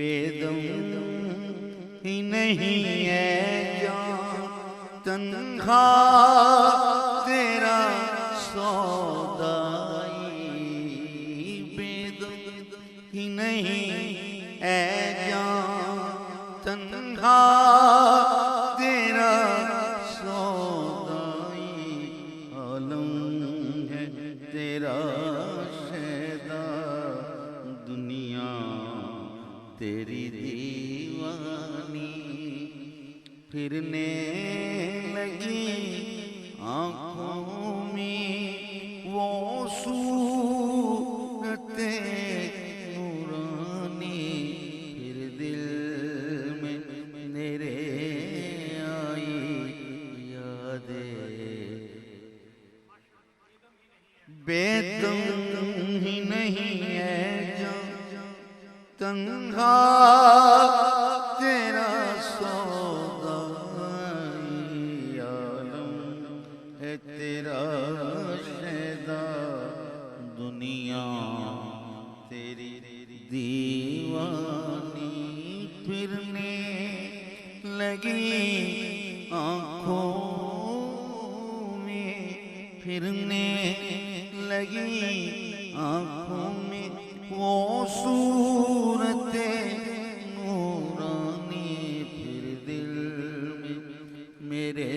बेदम ही नहीं है जान तन्हा तेरा सौदाई, बेदम ही नहीं है जान तन्हा तेरा सौदाई, आलम है तेरा शैदा दुनिया तेरी दीवानी, फिरने लगी आँखों में वो सूरतें नूरानी, फिर दिल में मेरे आई यादें, बेदम ही नहीं है जान तन्हा तेरा सौदाई, आलम है तेरा शैदा दुनिया तेरी दीवानी, फिरने लगी आँखों में, फिरने लगी आँखों में वो सूरतें नूरानी, फिर दिल में मेरे